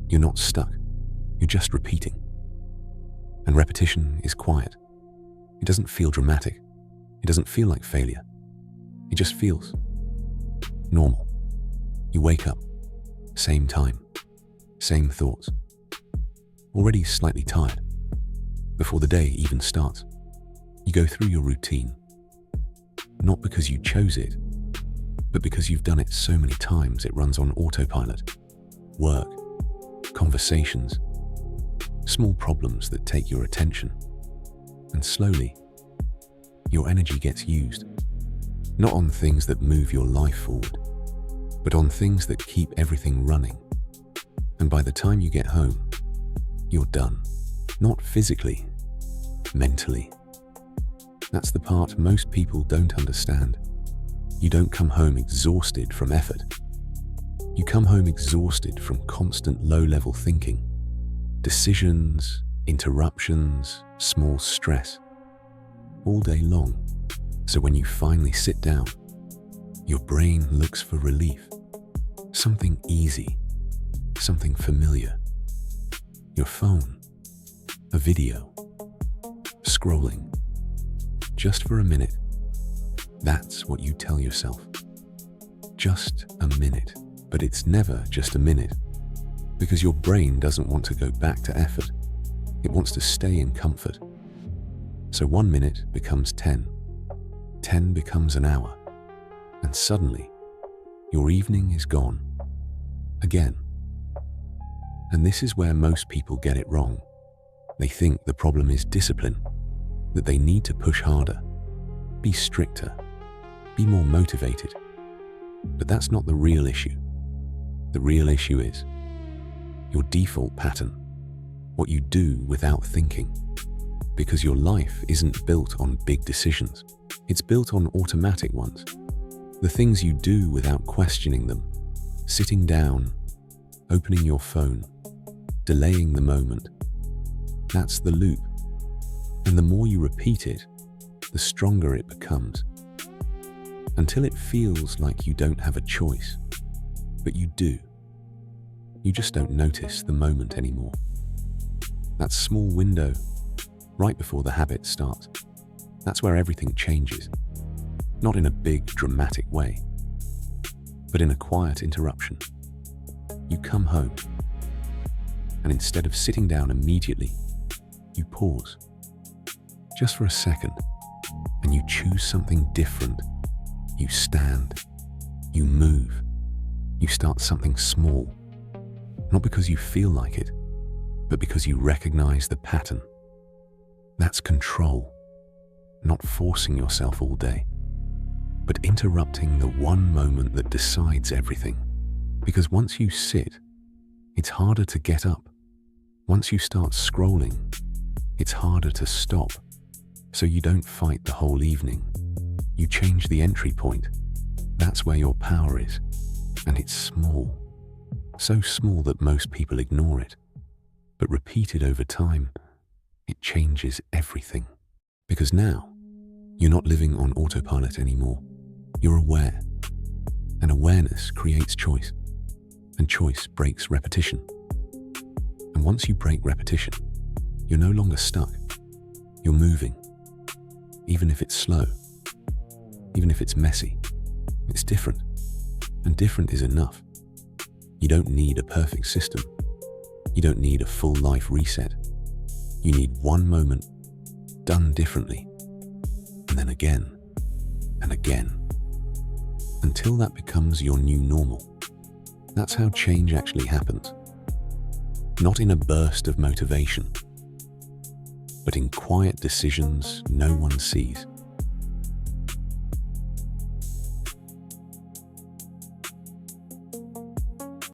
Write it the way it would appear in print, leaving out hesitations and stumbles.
You're not stuck. You're just repeating. And repetition is quiet. It doesn't feel dramatic. It doesn't feel like failure. It just feels normal. You wake up, same time, same thoughts. Already slightly tired. Before the day even starts, you go through your routine. Not because you chose it, but because you've done it so many times it runs on autopilot. Work, conversations, small problems that take your attention. And slowly, your energy gets used. Not on things that move your life forward, but on things that keep everything running. And by the time you get home, you're done. Not physically, mentally. That's the part most people don't understand. You don't come home exhausted from effort. You come home exhausted from constant low-level thinking, decisions, interruptions, small stress, all day long. So when you finally sit down, your brain looks for relief, something easy, something familiar. Your phone, a video, scrolling, just for a minute. That's what you tell yourself. Just a minute. But it's never just a minute, because your brain doesn't want to go back to effort. It wants to stay in comfort. So 1 minute becomes 10. 10 becomes an hour. And suddenly, your evening is gone. Again. And this is where most people get it wrong. They think the problem is discipline, that they need to push harder, be stricter, be more motivated. But that's not the real issue. The real issue is your default pattern, what you do without thinking. Because your life isn't built on big decisions. It's built on automatic ones. The things you do without questioning them. Sitting down, opening your phone, delaying the moment. That's the loop. And the more you repeat it, the stronger it becomes. Until it feels like you don't have a choice. But you do. You just don't notice the moment anymore. That small window, right before the habit starts, that's where everything changes. Not in a big, dramatic way, but in a quiet interruption. You come home, and instead of sitting down immediately, you pause. Just for a second, and you choose something different. You stand, you move, you start something small. Not because you feel like it, but because you recognize the pattern. That's control. Not forcing yourself all day, but interrupting the one moment that decides everything. Because once you sit, it's harder to get up. Once you start scrolling, it's harder to stop. So you don't fight the whole evening. You change the entry point. That's where your power is. And it's small. So small that most people ignore it. But repeated over time, it changes everything. Because now, you're not living on autopilot anymore. You're aware. And awareness creates choice. And choice breaks repetition. And once you break repetition, you're no longer stuck. You're moving. Even if it's slow. Even if it's messy. It's different. And different is enough. You don't need a perfect system. You don't need a full life reset. You need one moment done differently. And then again. And again. Until that becomes your new normal. That's how change actually happens. Not in a burst of motivation, but in quiet decisions no one sees.